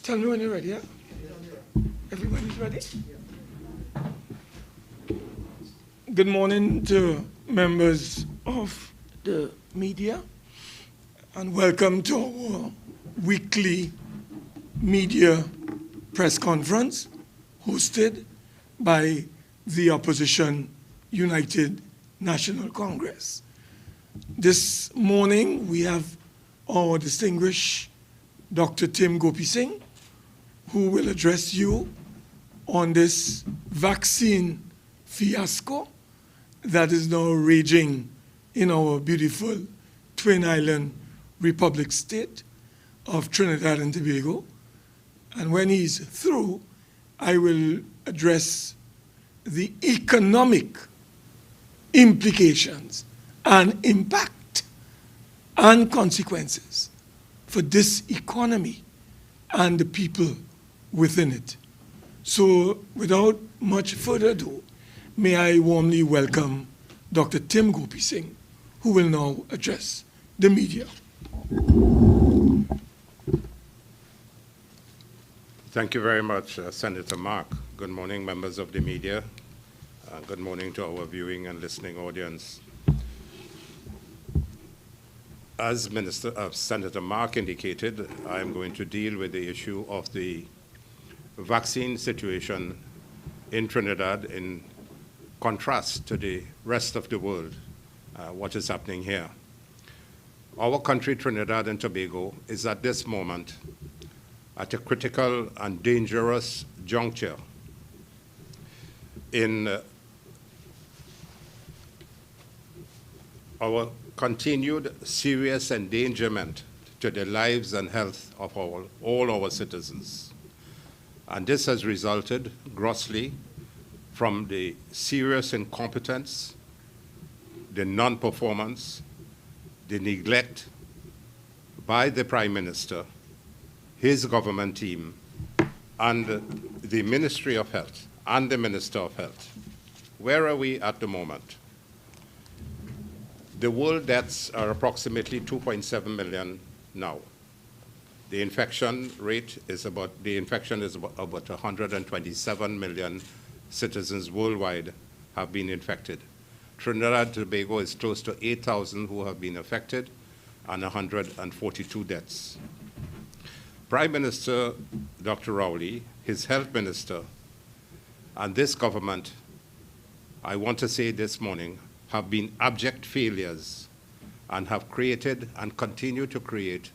Tell me when you're ready, yeah? Everybody's ready? Good morning to members of the media, and welcome to our weekly media press conference hosted by the Opposition United National Congress. This morning we have our distinguished Dr. Tim Gopi Singh, who will address you on this vaccine fiasco that is now raging in our beautiful Twin Island Republic state of Trinidad and Tobago. And when he's through, I will address the economic implications and impact and consequences for this economy and the people within it. So without much further ado, may I warmly welcome Dr. Tim Gopi Singh, who will now address the media. Thank you very much, Senator Mark. Good morning, members of the media. Good morning to our viewing and listening audience. As Senator Mark indicated, I am going to deal with the issue of the vaccine situation in Trinidad in contrast to the rest of the world, what is happening here. Our country, Trinidad and Tobago, is at this moment at a critical and dangerous juncture in our continued serious endangerment to the lives and health of all our citizens. And this has resulted grossly from the serious incompetence, the non-performance, the neglect by the Prime Minister, his government team, and the Ministry of Health and the Minister of Health. Where are we at the moment? The world deaths are approximately 2.7 million now. The infection rate is about 127 million citizens worldwide have been infected. Trinidad and Tobago is close to 8,000 who have been affected and 142 deaths. Prime Minister Dr. Rowley, his health minister, and this government, I want to say this morning, have been abject failures and have created and continue to create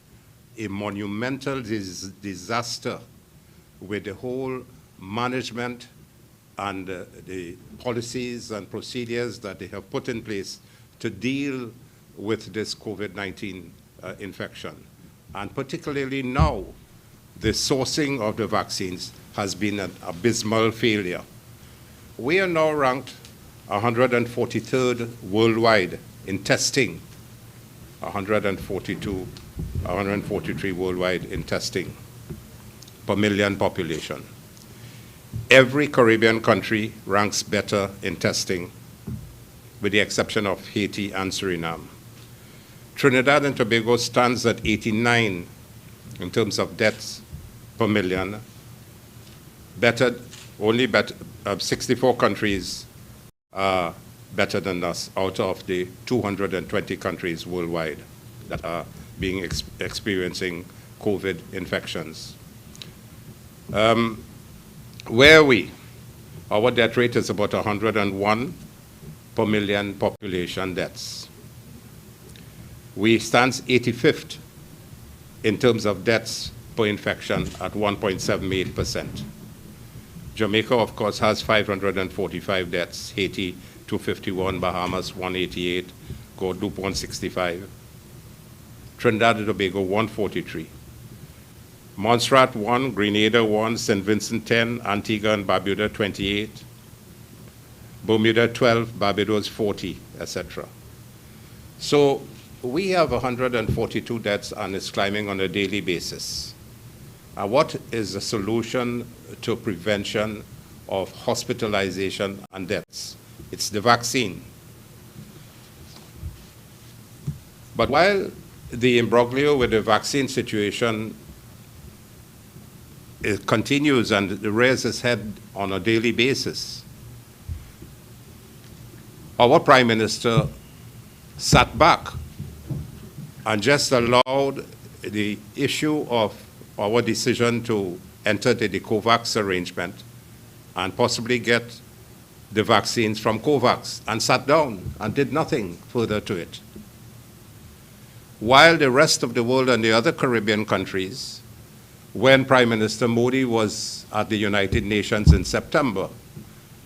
a monumental disaster with the whole management and the policies and procedures that they have put in place to deal with this COVID-19 infection. And particularly now, the sourcing of the vaccines has been an abysmal failure. We are now ranked 143rd worldwide in testing, 143 worldwide in testing per million population. Every Caribbean country ranks better in testing, with the exception of Haiti and Suriname. Trinidad and Tobago stands at 89 in terms of deaths per million. 64 countries are better than us out of the 220 countries worldwide that are experiencing COVID infections. Where are we? Our death rate is about 101 per million population deaths. We stand 85th in terms of deaths per infection at 1.78%. Jamaica, of course, has 545 deaths, Haiti 251, Bahamas 188, Guadeloupe 165, Trinidad and Tobago 143, Montserrat 1, Grenada 1, St. Vincent 10, Antigua and Barbuda 28, Bermuda 12, Barbados 40, etc. So we have 142 deaths and it's climbing on a daily basis. What is the solution to prevention of hospitalization and deaths? It's the vaccine. But while the imbroglio with the vaccine situation it continues and rears its head on a daily basis. Our Prime Minister sat back and just allowed the issue of our decision to enter the COVAX arrangement and possibly get the vaccines from COVAX, and sat down and did nothing further to it. While the rest of the world and the other Caribbean countries, when Prime Minister Modi was at the United Nations in September,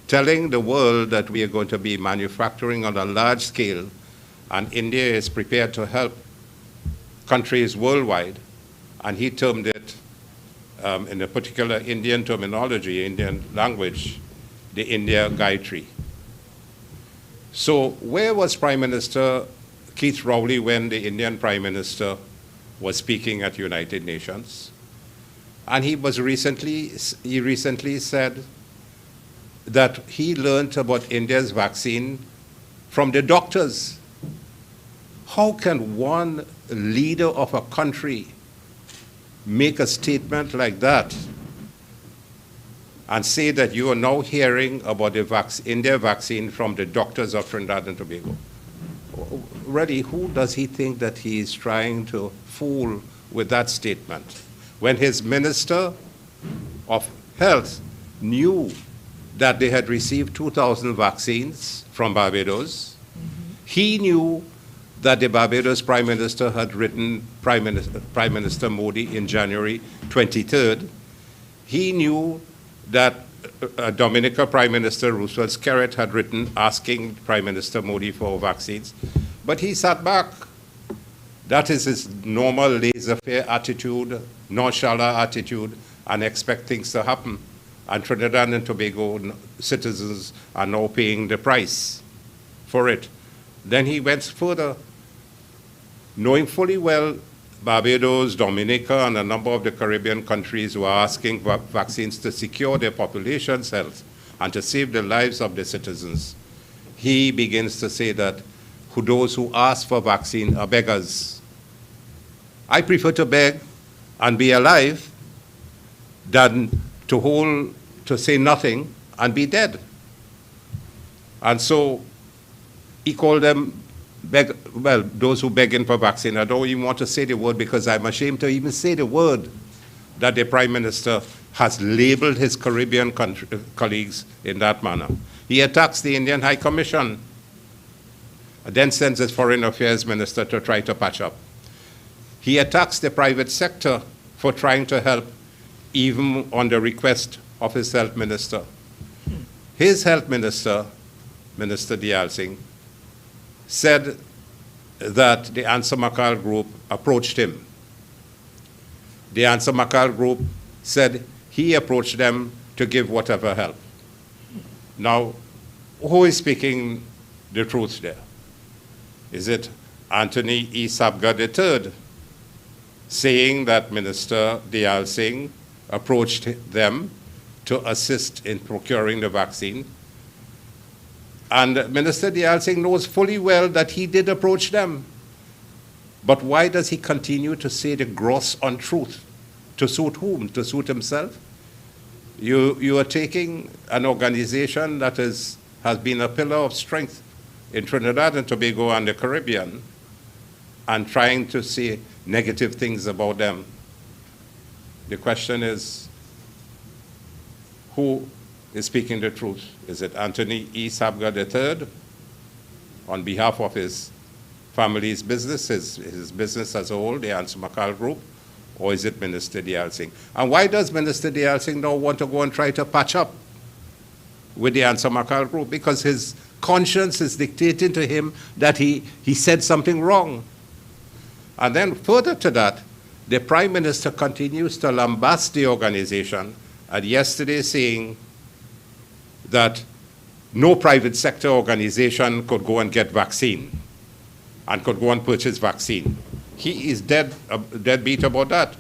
telling the world that we are going to be manufacturing on a large scale and India is prepared to help countries worldwide, and he termed it, in a particular Indian terminology, Indian language, the India Gayatri. So where was Prime Minister Keith Rowley when the Indian Prime Minister was speaking at United Nations? And he recently said that he learned about India's vaccine from the doctors. How can one leader of a country make a statement like that and say that you are now hearing about the India vaccine from the doctors of Trinidad and Tobago? Really, who does he think that he is trying to fool with that statement? When his Minister of Health knew that they had received 2,000 vaccines from Barbados, he knew that the Barbados Prime Minister had written Prime Minister Modi in January 23rd. He knew that Dominica Prime Minister Roosevelt Skerritt had written asking Prime Minister Modi for vaccines, but he sat back. That is his normal laissez-faire attitude, nonchalant attitude, and expect things to happen. And Trinidad and Tobago citizens are now paying the price for it. Then he went further, knowing fully well Barbados, Dominica, and a number of the Caribbean countries were asking for vaccines to secure their population's health and to save the lives of their citizens. He begins to say that those who ask for vaccine are beggars. I prefer to beg and be alive than to say nothing and be dead. And so he called them those who begging for vaccine. I don't even want to say the word because I'm ashamed to even say the word that the Prime Minister has labeled his Caribbean colleagues in that manner. He attacks the Indian High Commission, and then sends his Foreign Affairs Minister to try to patch up. He attacks the private sector for trying to help, even on the request of his health minister. His health minister, Minister Diyal Singh, said that the Ansar Makal group approached him. The Ansar Makal group said he approached them to give whatever help. Now, who is speaking the truth there? Is it Anthony E. Sabga III saying that Minister Diyal Singh approached them to assist in procuring the vaccine? And Minister Diyal Singh knows fully well that he did approach them. But why does he continue to say the gross untruth? To suit whom? To suit himself? You are taking an organization that has been a pillar of strength in Trinidad and Tobago and the Caribbean and trying to say negative things about them. The question is, who is speaking the truth? Is it Anthony E. Sabga III on behalf of his family's business, his business as a whole, the Ansar Makal Group, or is it Minister Diyal Singh? And why does Minister Diyal Singh now want to go and try to patch up with the Ansar Makal Group? Because his conscience is dictating to him that he said something wrong. And then further to that, the Prime Minister continues to lambast the organization, and yesterday saying that no private sector organization could go and get vaccine and could go and purchase vaccine. He is deadbeat about that.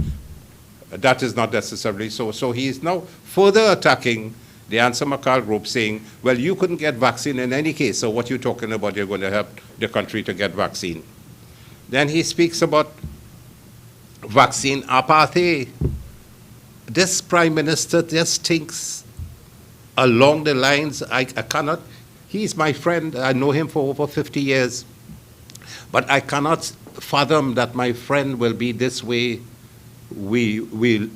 That is not necessarily so. So he is now further attacking the Ansar Makal Group, saying, well, you couldn't get vaccine in any case, so what you're talking about, you're going to help the country to get vaccine. Then he speaks about vaccine apartheid. this Prime Minister just thinks along the lines, I cannot, he's my friend, I know him for over 50 years, but I cannot fathom that my friend will be this way. We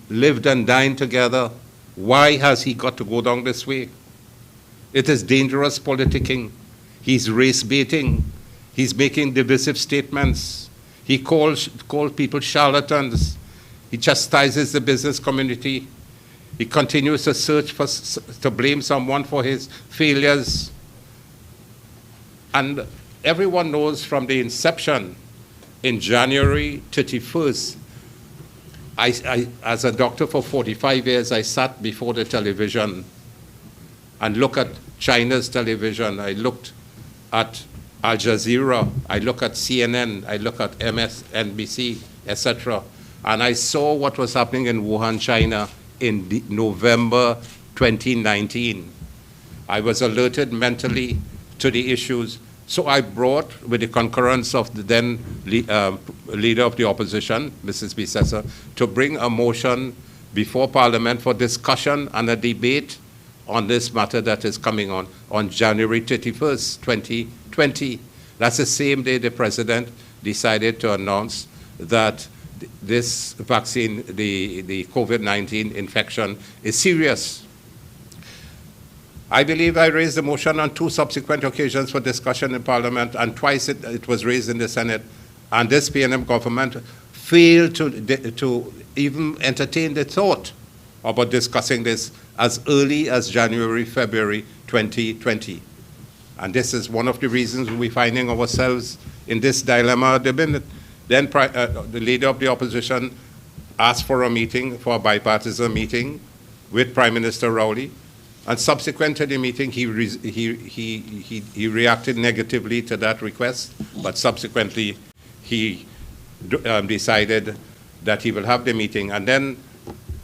lived and dined together. Why has he got to go down this way? It is dangerous politicking. He's race baiting. He's making divisive statements. He calls people charlatans. He chastises the business community. He continues to search to blame someone for his failures. And everyone knows from the inception in January 31st, as a doctor for 45 years, I sat before the television and looked at China's television. I looked at Al Jazeera. I looked at CNN. I looked at MSNBC, etc. And I saw what was happening in Wuhan, China in November 2019. I was alerted mentally to the issues. So I brought, with the concurrence of the then leader of the opposition, Mrs. Bissessa, to bring a motion before Parliament for discussion and a debate on this matter that is coming on January 31st, 2020. That's the same day the President decided to announce that this vaccine, the COVID-19 infection, is serious. I believe I raised the motion on 2 subsequent occasions for discussion in Parliament, and twice it was raised in the Senate. And this PNM government failed to even entertain the thought about discussing this as early as January, February 2020. And this is one of the reasons we're finding ourselves in this dilemma at the minute. Then the leader of the opposition asked for a meeting, for a bipartisan meeting with Prime Minister Rowley. And subsequent to the meeting, he reacted negatively to that request, but subsequently he decided that he will have the meeting and then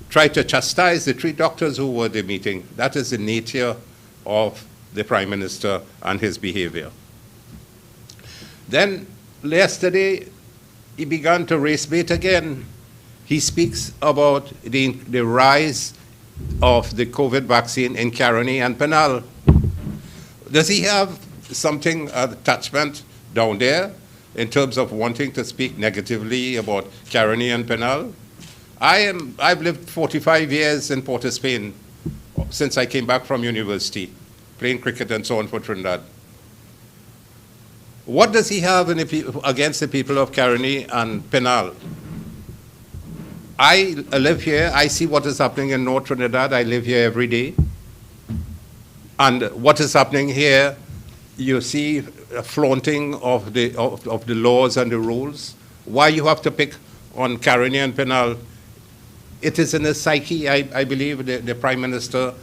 tried to chastise the 3 doctors who were at the meeting. That is the nature of the Prime Minister and his behavior. Then yesterday, he began to race bait again. He speaks about the rise of the COVID vaccine in Caroni and Penal. Does he have something, attachment down there in terms of wanting to speak negatively about Caroni and Penal? I've lived 45 years in Port of Spain since I came back from university, playing cricket and so on for Trinidad. What does he have against the people of Caroni and Penal? I live here. I see what is happening in North Trinidad. I live here every day. And what is happening here, you see a flaunting of the laws and the rules. Why you have to pick on Caroni and Penal? It is in the psyche. I believe the Prime Minister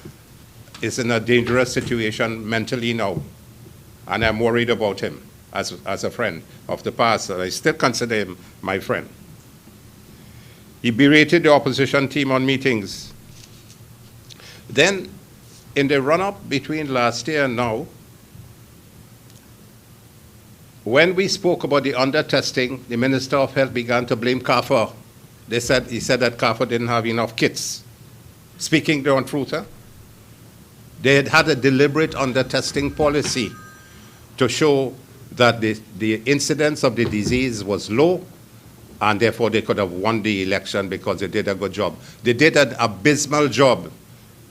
is in a dangerous situation mentally now. And I'm worried about him as a friend of the past. I still consider him my friend. He berated the opposition team on meetings. Then, in the run-up between last year and now, when we spoke about the under-testing, the Minister of Health began to blame CAFA. He said that CAFA didn't have enough kits. Speaking the untruth, they had a deliberate under-testing policy to show that the incidence of the disease was low, and therefore they could have won the election because they did a good job. They did an abysmal job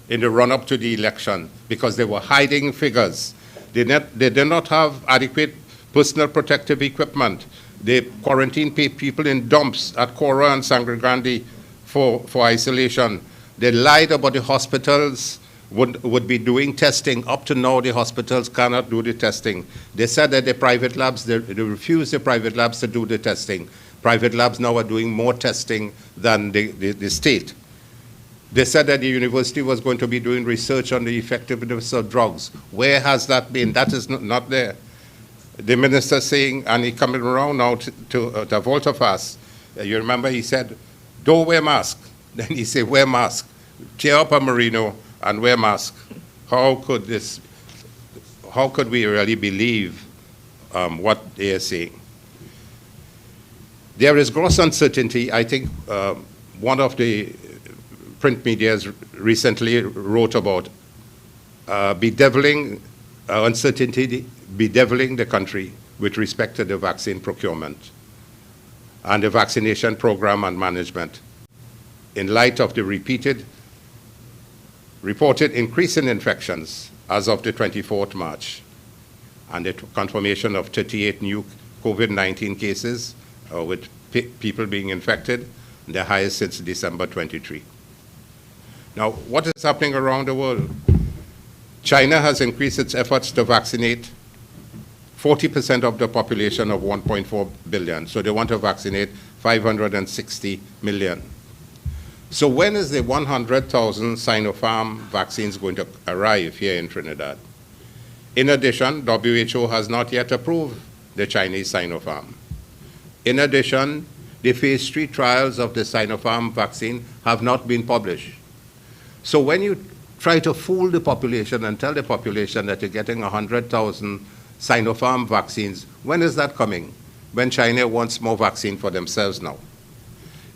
in the run-up to the election because they were hiding figures. They did not have adequate personal protective equipment. They quarantined people in dumps at Cora and Sangre Grande for isolation. They lied about the hospitals would be doing testing. Up to now, the hospitals cannot do the testing. They said that the private labs, they refused the private labs to do the testing. Private labs now are doing more testing than the state. They said that the university was going to be doing research on the effectiveness of drugs. Where has that been? That is not there. The minister saying, and he coming around now to volte-face. You remember he said, don't wear mask. Then he said, wear mask. Tear up a merino and wear mask. How could we really believe what they are saying? There is gross uncertainty. I think one of the print media recently wrote about bedeviling uncertainty, bedeviling the country with respect to the vaccine procurement and the vaccination program and management in light of the reported increase in infections as of the 24th March and the confirmation of 38 new COVID-19 cases with people being infected, the highest since December 23. Now, what is happening around the world? China has increased its efforts to vaccinate 40% of the population of 1.4 billion. So they want to vaccinate 560 million. So when is the 100,000 Sinopharm vaccines going to arrive here in Trinidad? In addition, WHO has not yet approved the Chinese Sinopharm. In addition, the phase 3 trials of the Sinopharm vaccine have not been published. So when you try to fool the population and tell the population that you're getting 100,000 Sinopharm vaccines, when is that coming? When China wants more vaccine for themselves now.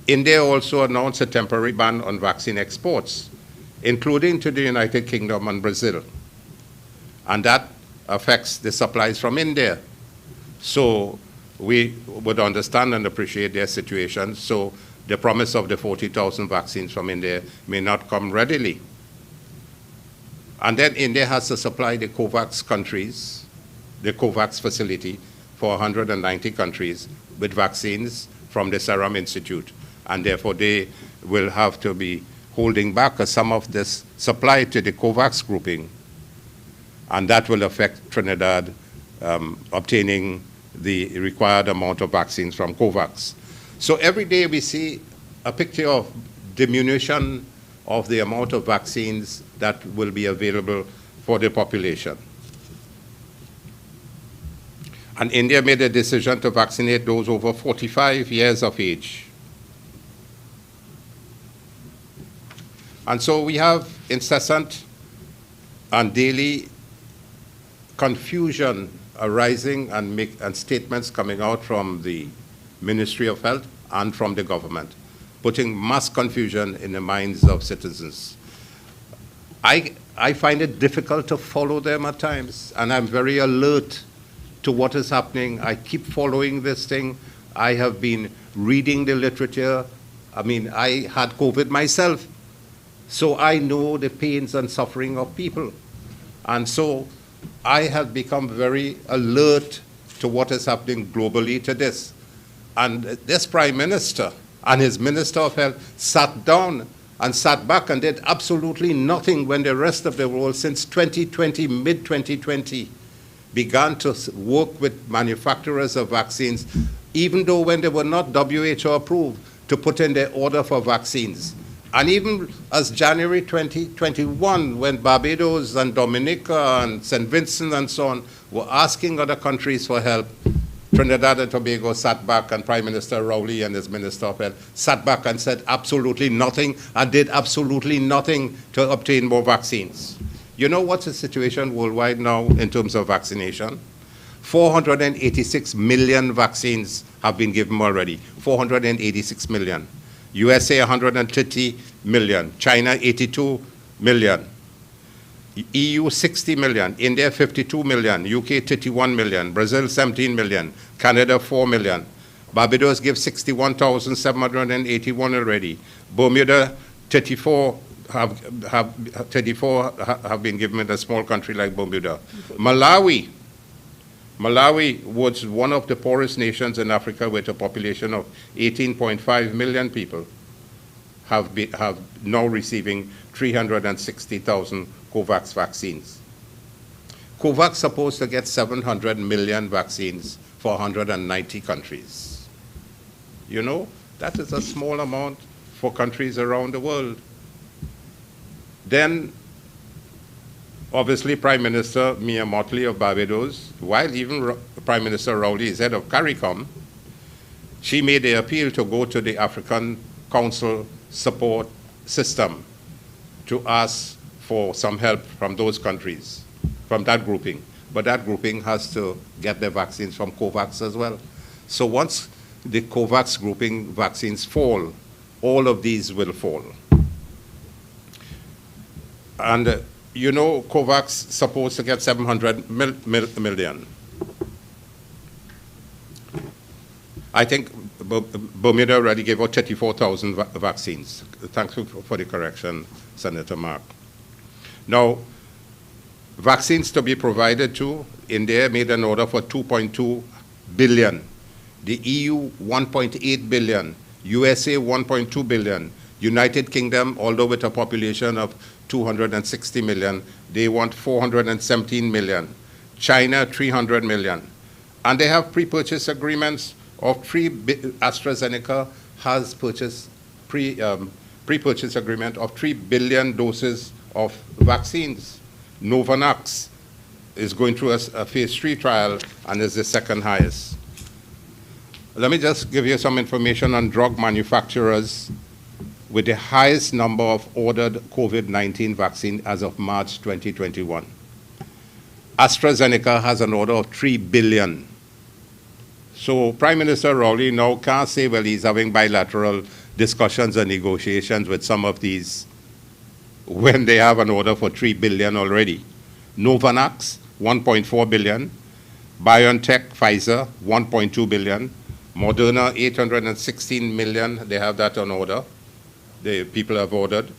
India also announced a temporary ban on vaccine exports, including to the United Kingdom and Brazil. And that affects the supplies from India. So we would understand and appreciate their situation. So the promise of the 40,000 vaccines from India may not come readily. And then India has to supply the COVAX countries, the COVAX facility for 190 countries with vaccines from the Serum Institute. And therefore they will have to be holding back some of this supply to the COVAX grouping. And that will affect Trinidad obtaining the required amount of vaccines from COVAX. So every day we see a picture of diminution of the amount of vaccines that will be available for the population. And India made a decision to vaccinate those over 45 years of age. And so we have incessant and daily confusion arising and statements coming out from the Ministry of Health and from the government, putting mass confusion in the minds of citizens. I find it difficult to follow them at times, and I'm very alert to what is happening. I keep following this thing. I have been reading the literature. I mean, I had COVID myself, so I know the pains and suffering of people. And so I have become very alert to what is happening globally to this. And this Prime Minister and his Minister of Health sat down and sat back and did absolutely nothing when the rest of the world, since 2020, mid-2020, began to work with manufacturers of vaccines, even though when they were not WHO approved, to put in their order for vaccines. And even as January 2021, when Barbados and Dominica and St. Vincent and so on were asking other countries for help, Trinidad and Tobago sat back, and Prime Minister Rowley and his Minister of Health sat back and said absolutely nothing and did absolutely nothing to obtain more vaccines. You know what's the situation worldwide now in terms of vaccination? 486 million vaccines have been given already, 486 million. USA 130 million, China 82 million, EU 60 million, India 52 million, UK 31 million, Brazil 17 million, Canada 4 million. Barbados gives 61,781 already. Bermuda 34 have been given in a small country like Bermuda. Malawi was one of the poorest nations in Africa with a population of 18.5 million people, have now receiving 360,000 COVAX vaccines. COVAX supposed to get 700 million vaccines for 190 countries. You know, that is a small amount for countries around the world. Then, obviously, Prime Minister Mia Mottley of Barbados, while even Prime Minister Rowley is head of CARICOM, she made the appeal to go to the African Council support system to ask for some help from those countries, from that grouping. But that grouping has to get their vaccines from COVAX as well. So once the COVAX grouping vaccines fall, all of these will fall. And you know, COVAX supposed to get 700 million. I think Bermuda already gave out 34,000 vaccines. Thanks for the correction, Senator Mark. Now, vaccines to be provided to, India made an order for 2.2 billion. The EU, 1.8 billion. USA, 1.2 billion. United Kingdom, although with a population of 260 million, they want 417 million. China, 300 million. And they have pre-purchase agreements of AstraZeneca has purchased pre-purchase agreement of 3 billion doses of vaccines. Novavax is going through a phase 3 trial and is the second highest. Let me just give you some information on drug manufacturers with the highest number of ordered COVID-19 vaccine as of March 2021. AstraZeneca has an order of 3 billion. So Prime Minister Rowley now can't say, well, he's having bilateral discussions and negotiations with some of these when they have an order for 3 billion already. Novavax, 1.4 billion. BioNTech, Pfizer, 1.2 billion. Moderna, 816 million. They have that on order. The people have ordered.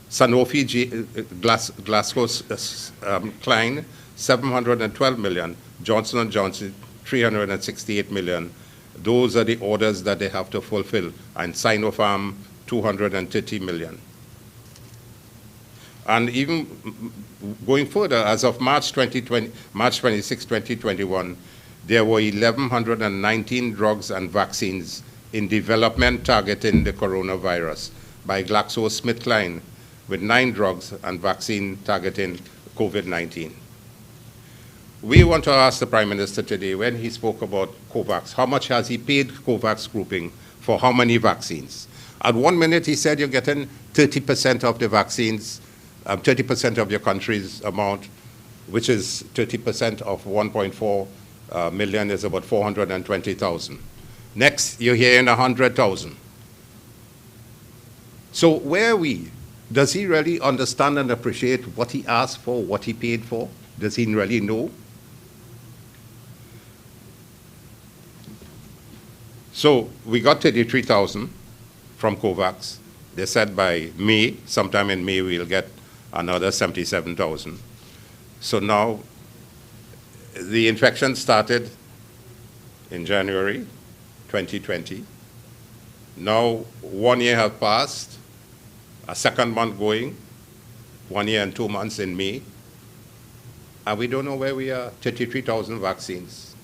Sanofi, GlaxoSmithKline, 712 million. Johnson & Johnson, 368 million. Those are the orders that they have to fulfill. And Sinopharm, 230 million. And even going further, as of March 26, 2021, there were 1,119 drugs and vaccines in development targeting the coronavirus by GlaxoSmithKline, with 9 drugs and vaccine targeting COVID-19. We want to ask the Prime Minister today, when he spoke about COVAX, how much has he paid COVAX grouping for how many vaccines? At 1 minute, he said you're getting 30% of the vaccines, 30% of your country's amount, which is 30% of 1.4 million is about 420,000. Next, you're hearing 100,000. So where are we? Does he really understand and appreciate what he asked for, what he paid for? Does he really know? So we got 33,000 from COVAX. They said by May, sometime in May, we'll get another 77,000. So now the infection started in January 2020. Now 1 year have passed, a second month going, 1 year and 2 months in May, and we don't know where we are. 33,000 vaccines.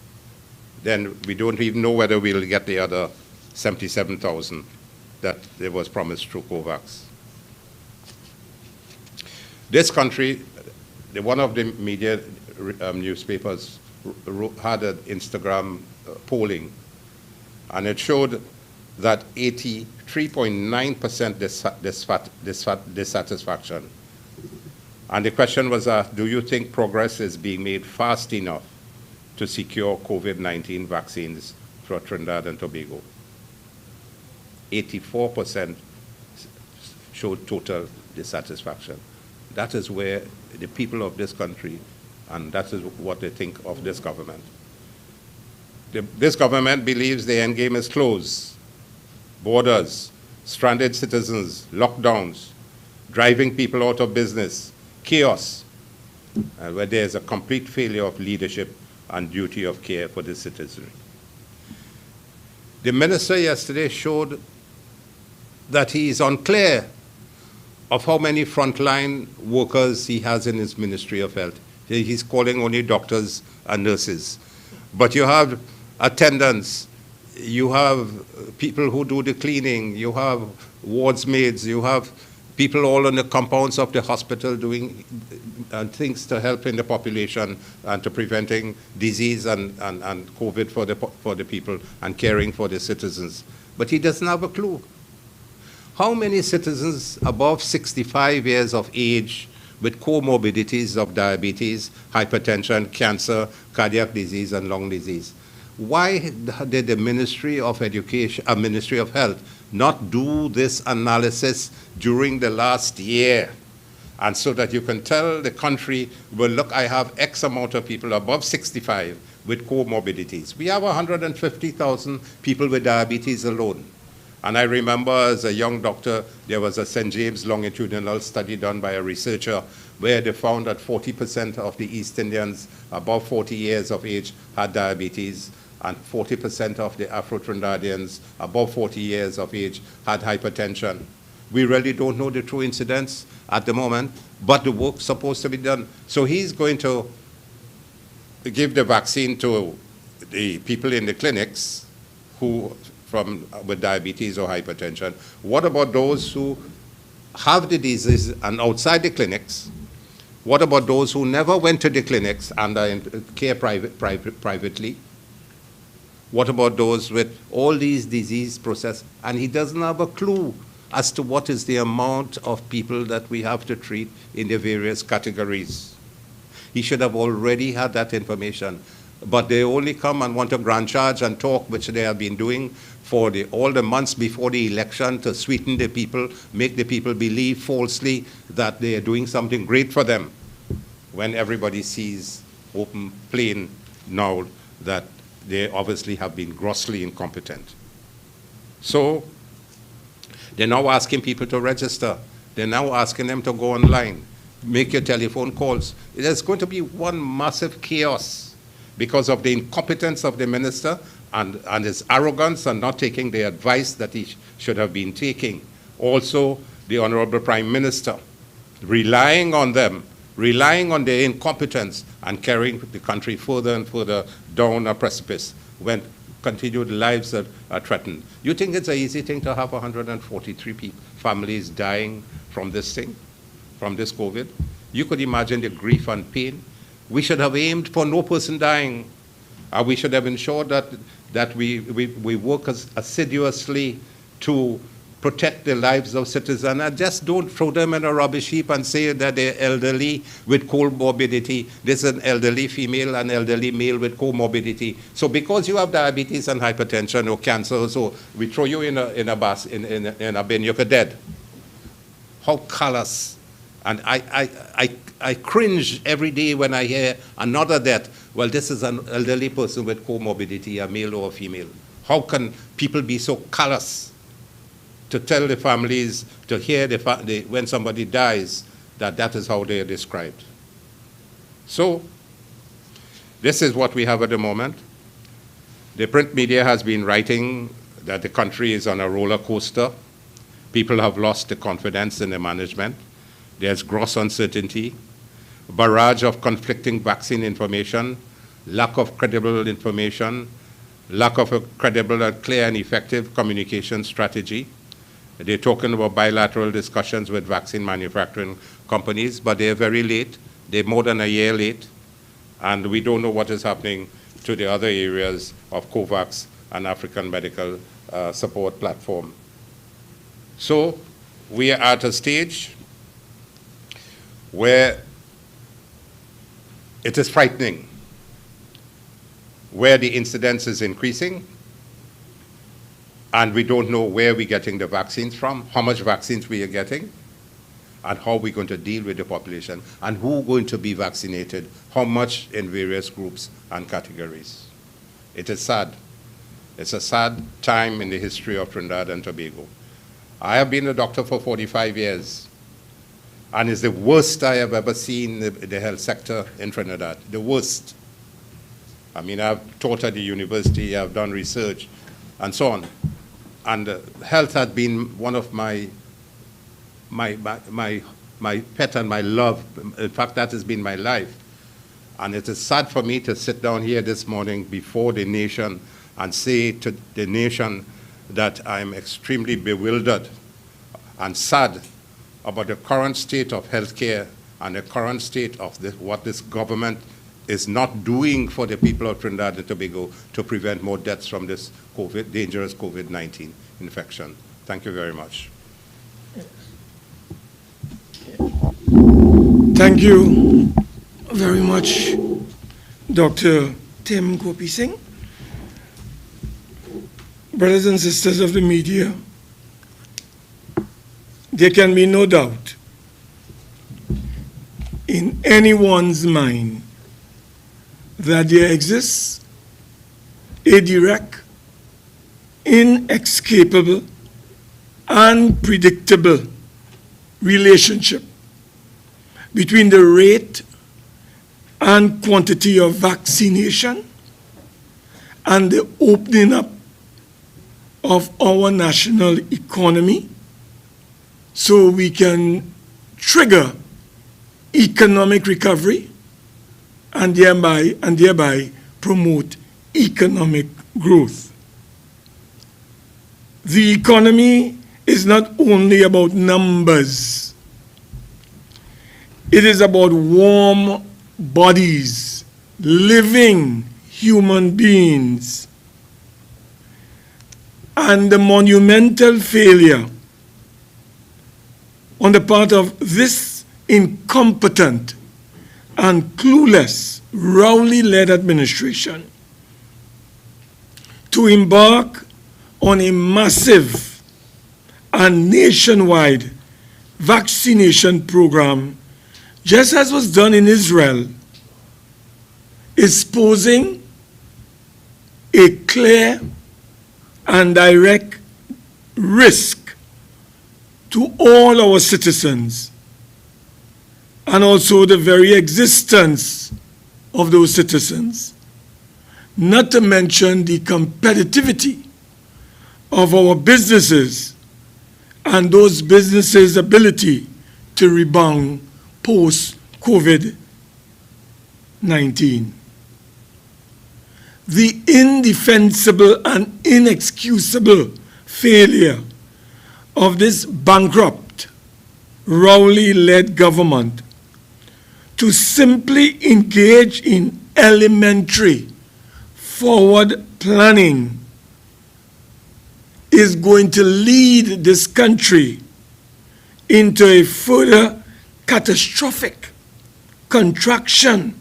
Then we don't even know whether we'll get the other 77,000 that there was promised through COVAX. This country, one of the media newspapers had an Instagram polling, and it showed that 83.9% dissatisfaction. And the question was, do you think progress is being made fast enough to secure COVID-19 vaccines for Trinidad and Tobago? 84% showed total dissatisfaction. That is where the people of this country, and that is what they think of this government. This government believes the end game is closed. Borders, stranded citizens, lockdowns, driving people out of business, chaos, and where there is a complete failure of leadership and duty of care for the citizenry. The minister yesterday showed that he is unclear of how many frontline workers he has in his Ministry of Health. He's calling only doctors and nurses. But you have attendants, you have people who do the cleaning, you have wards maids, you have people all in the compounds of the hospital doing things to help in the population and to preventing disease and COVID for the people and caring for the citizens. But he doesn't have a clue. How many citizens above 65 years of age with comorbidities of diabetes, hypertension, cancer, cardiac disease, and lung disease? Why did the Ministry of Education, Ministry of Health, not do this analysis during the last year And so that you can tell the country, well, look, I have X amount of people above 65 with comorbidities. We have 150,000 people with diabetes alone. And I remember as a young doctor, there was a St. James longitudinal study done by a researcher where they found that 40% of the East Indians above 40 years of age had diabetes, and 40% of the Afro-Trinidadians above 40 years of age had hypertension. We really don't know the true incidence at the moment, but the work's supposed to be done. So he's going to give the vaccine to the people in the clinics who with diabetes or hypertension. What about those who have the disease and outside the clinics? What about those who never went to the clinics and are in care privately? What about those with all these disease process? And he doesn't have a clue as to what is the amount of people that we have to treat in the various categories. He should have already had that information. But they only come and want to grant charge and talk, which they have been doing for all the months before the election, to sweeten the people, make the people believe falsely that they are doing something great for them, when everybody sees open, plain now that they obviously have been grossly incompetent. So they're now asking people to register. They're now asking them to go online, make your telephone calls. There's going to be one massive chaos because of the incompetence of the minister and his arrogance and not taking the advice that he should have been taking. Also, the Honorable Prime Minister, relying on them, relying on their incompetence and carrying the country further and further down a precipice when continued lives are threatened. You think it's an easy thing to have 143 families dying from this thing, from this COVID? You could imagine the grief and pain. We should have aimed for no person dying. We should have ensured that we work assiduously to protect the lives of citizens, and just don't throw them in a rubbish heap and say that they're elderly with comorbidity. This is an elderly female and elderly male with comorbidity. So because you have diabetes and hypertension or cancer, so we throw you in a bin, you're dead. How callous. And I cringe every day when I hear another death. Well, this is an elderly person with comorbidity, a male or a female. How can people be so callous to tell the families, to hear when somebody dies, that is how they are described? So this is what we have at the moment. The print media has been writing that the country is on a roller coaster. People have lost the confidence in the management. There's gross uncertainty, barrage of conflicting vaccine information, lack of credible information, lack of a credible and clear and effective communication strategy. They're talking about bilateral discussions with vaccine manufacturing companies, but they're very late. They're more than a year late, and we don't know what is happening to the other areas of COVAX and African Medical Support Platform. So we are at a stage where it is frightening, where the incidence is increasing, and we don't know where we're getting the vaccines from, how much vaccines we are getting, and how we're going to deal with the population, and who's going to be vaccinated, how much in various groups and categories. It is sad. It's a sad time in the history of Trinidad and Tobago. I have been a doctor for 45 years, and it's the worst I have ever seen in the health sector in Trinidad, the worst. I mean, I've taught at the university, I've done research, and so on. And health had been one of my pet and my love. In fact, that has been my life. And it is sad for me to sit down here this morning before the nation and say to the nation that I'm extremely bewildered and sad about the current state of healthcare and the current state of what this government is not doing for the people of Trinidad and Tobago to prevent more deaths from this dangerous COVID-19 infection. Thank you very much. Thank you very much, Dr. Tim Gopi Singh. Brothers and sisters of the media, there can be no doubt in anyone's mind that there exists a direct, inescapable, unpredictable relationship between the rate and quantity of vaccination and the opening up of our national economy so we can trigger economic recovery and thereby promote economic growth. The economy is not only about numbers. It is about warm bodies, living human beings. And the monumental failure on the part of this incompetent and clueless, Rowley-led administration to embark on a massive and nationwide vaccination program, just as was done in Israel, is posing a clear and direct risk to all our citizens and also the very existence of those citizens, not to mention the competitivity of our businesses and those businesses' ability to rebound post-COVID-19. The indefensible and inexcusable failure of this bankrupt, Rowley-led government to simply engage in elementary forward planning is going to lead this country into a further catastrophic contraction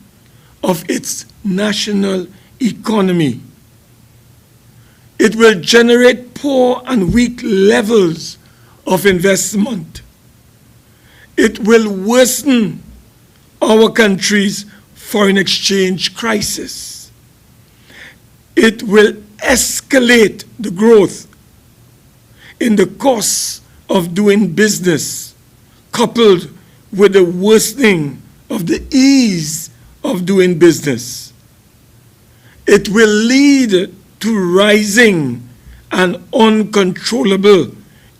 of its national economy. It will generate poor and weak levels of investment. It will worsen our country's foreign exchange crisis. It will escalate the growth in the costs of doing business, coupled with the worsening of the ease of doing business. It will lead to rising and uncontrollable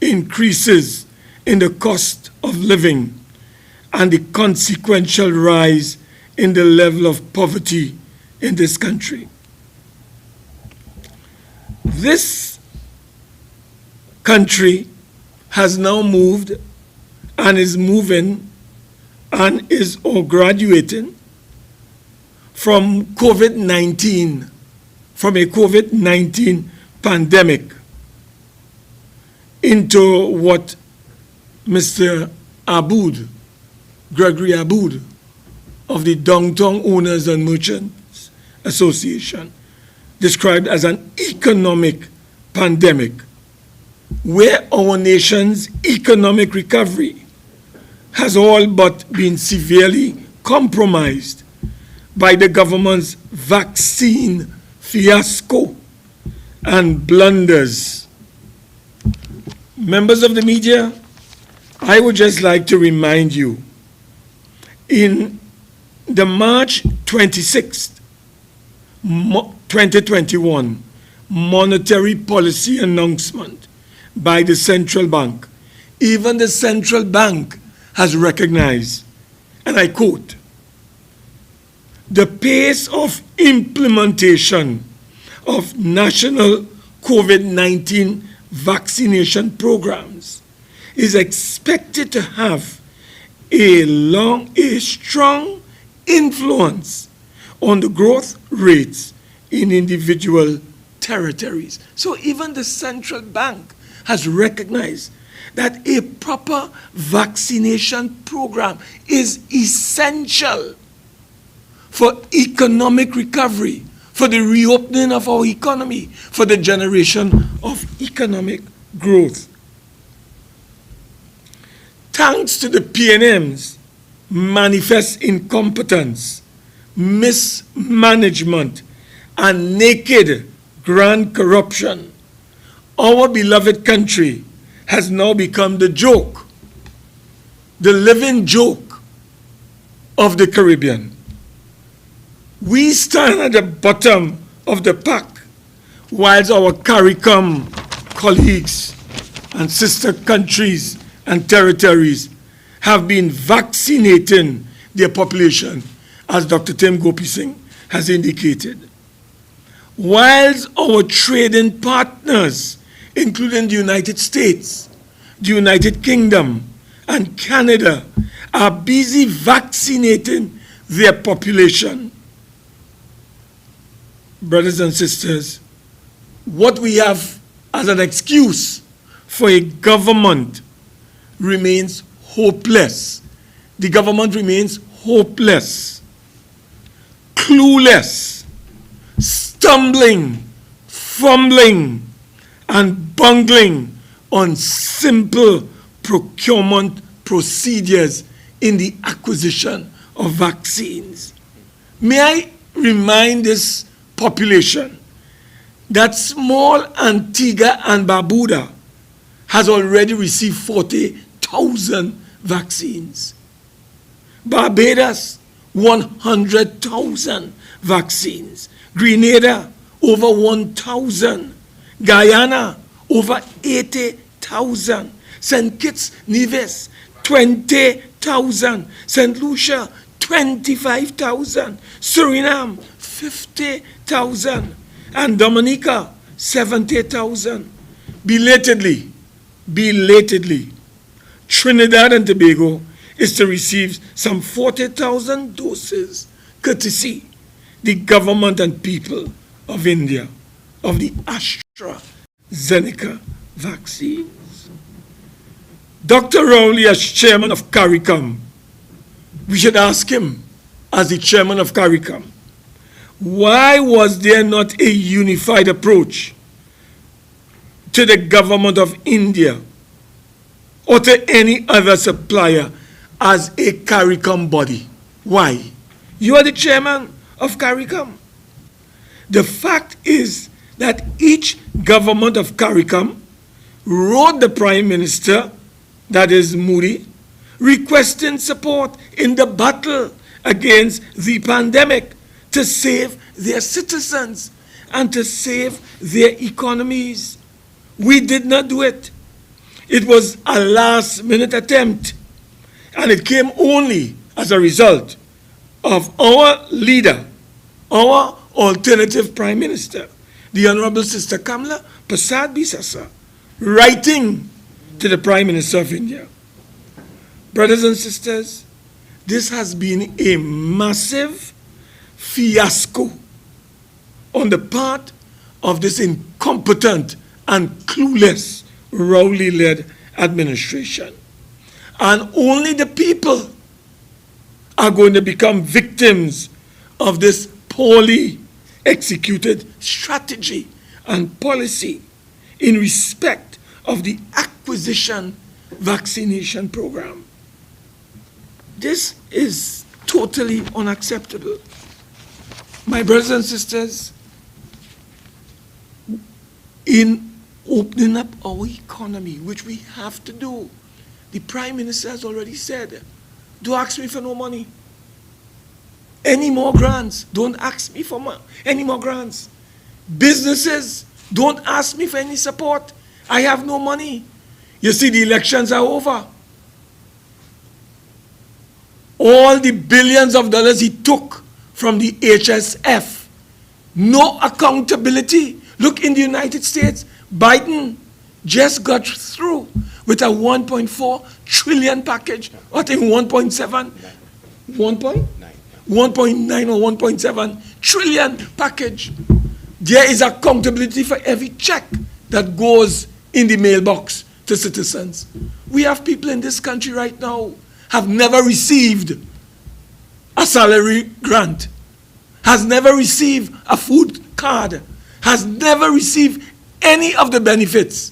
increases in the cost of living and the consequential rise in the level of poverty in this country. This country has now moved and is moving and is or graduating from COVID-19, from a COVID-19 pandemic into what Mr. Aboud, Gregory Aboud, of the Downtown Owners and Merchants Association, described as an economic pandemic, where our nation's economic recovery has all but been severely compromised by the government's vaccine fiasco and blunders. Members of the media, I would just like to remind you, in the March 26th, 2021 monetary policy announcement by the central bank, even the central bank has recognized, and I quote, the pace of implementation of national COVID-19 vaccination programs is expected to have a strong influence on the growth rates in individual territories. So even the central bank has recognized that a proper vaccination program is essential for economic recovery, for the reopening of our economy, for the generation of economic growth. Thanks to the PNMs manifest incompetence, mismanagement, and naked grand corruption, our beloved country has now become the joke, the living joke of the Caribbean. We stand at the bottom of the pack, whilst our CARICOM colleagues and sister countries and territories have been vaccinating their population, as Dr. Tim Gopi Singh has indicated. Whilst our trading partners, including the United States, the United Kingdom, and Canada, are busy vaccinating their population, brothers and sisters, what we have as an excuse for a government remains hopeless. The government remains hopeless, clueless, stumbling, fumbling, and bungling on simple procurement procedures in the acquisition of vaccines. May I remind this population that small Antigua and Barbuda has already received 40,000 vaccines. Barbados, 100,000 vaccines. Grenada, over 1,000. Guyana, over 80,000. St. Kitts, Nevis, 20,000. St. Lucia, 25,000. Suriname, 50,000. And Dominica, 70,000. Belatedly, Trinidad and Tobago is to receive some 40,000 doses, courtesy the government and people of India, of the AstraZeneca vaccines. Dr. Rowley, as chairman of CARICOM, we should ask him, as the chairman of CARICOM, why was there not a unified approach to the government of India or to any other supplier as a CARICOM body? Why? You are the chairman of CARICOM. The fact is that each government of CARICOM wrote the Prime Minister, that is Moody, requesting support in the battle against the pandemic to save their citizens and to save their economies. We did not do it. It was a last-minute attempt, and it came only as a result of our leader, our alternative Prime Minister, the Honorable Sister Kamala Prasad Bisasa, writing to the Prime Minister of India. Brothers and sisters, this has been a massive fiasco on the part of this incompetent and clueless Rowley-led administration. And only the people are going to become victims of this poorly executed strategy and policy in respect of the acquisition vaccination program. This is totally unacceptable. My brothers and sisters, in opening up our economy, which we have to do, the Prime Minister has already said, don't ask me for no money. Any more grants, don't ask me for any more grants. Businesses, don't ask me for any support. I have no money. You see, the elections are over. All the billions of dollars he took from the HSF, no accountability. Look, in the United States, Biden just got through with a 1.4 trillion package, I think 1.7, 1.9 or 1.7 trillion package. There is accountability for every check that goes in the mailbox to citizens. We have people in this country right now have never received a salary grant, has never received a food card, has never received any of the benefits.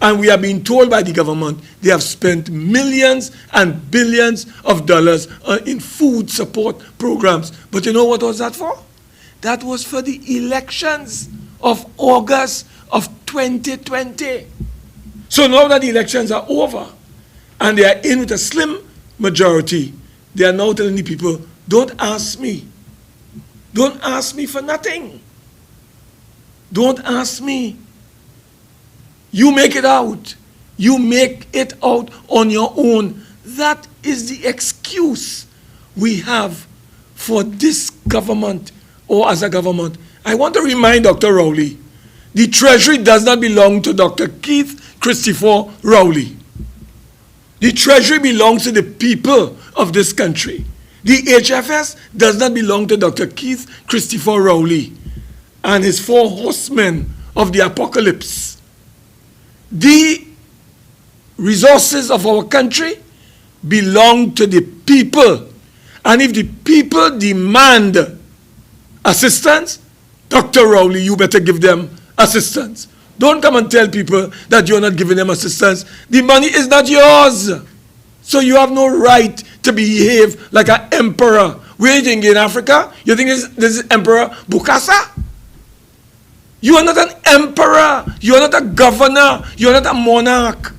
And we are being told by the government they have spent millions and billions of dollars in food support programs. But you know what was that for? That was for the elections of August of 2020. So now that the elections are over and they are in with a slim majority, they are now telling the people, don't ask me. Don't ask me for nothing. Don't ask me. You make it out. You make it out on your own. That is the excuse we have for this government, or as a government. I want to remind Dr. Rowley, the treasury does not belong to Dr. Keith Christopher Rowley. The treasury belongs to the people of this country. The HFS does not belong to Dr. Keith Christopher Rowley and his 4 horsemen of the apocalypse. The resources of our country belong to the people. And if the people demand assistance, Dr. Rowley, you better give them assistance. Don't come and tell people that you're not giving them assistance. The money is not yours. So you have no right to behave like an emperor. Where do you think, in Africa? You think this is Emperor Bukasa? You are not an emperor. You are not a governor. You are not a monarch.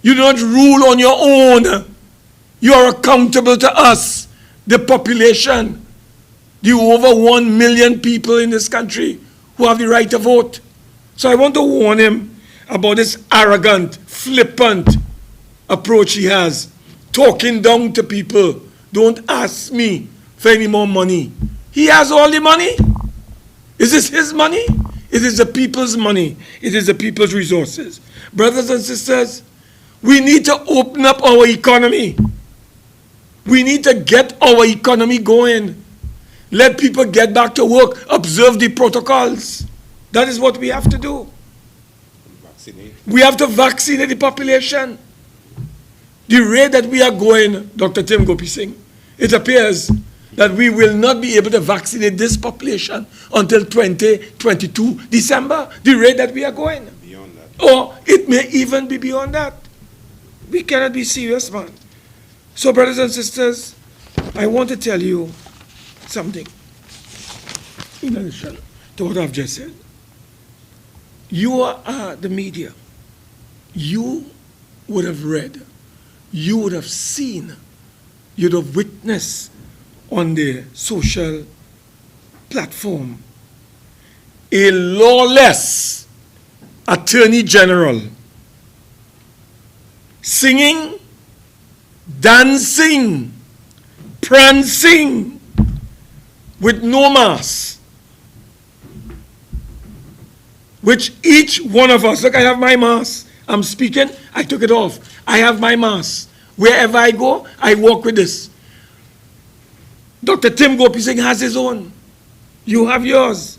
You do not rule on your own. You are accountable to us, the population, the over 1 million people in this country who have the right to vote. So I want to warn him about this arrogant, flippant approach he has, talking down to people. Don't ask me for any more money. He has all the money. Is this his money? It is the people's money. It is the people's resources. Brothers and sisters, we need to open up our economy. We need to get our economy going. Let people get back to work. Observe the protocols. That is what we have to do. Vaccinate. We have to vaccinate the population. The rate that we are going, Dr. Tim Gopi Singh, it appears that we will not be able to vaccinate this population until 2022 December, the rate that we are going. Beyond that. Or it may even be beyond that. We cannot be serious, man. So, brothers and sisters, I want to tell you something in addition to what I've just said. You are the media. You would have read, you would have seen, you'd have witnessed on the social platform a lawless attorney general singing, dancing, prancing with no mask, which each one of us, look, I have my mask. I'm speaking, I took it off. I have my mask. Wherever I go, I walk with this. Dr. Tim Gopi Singh has his own. You have yours.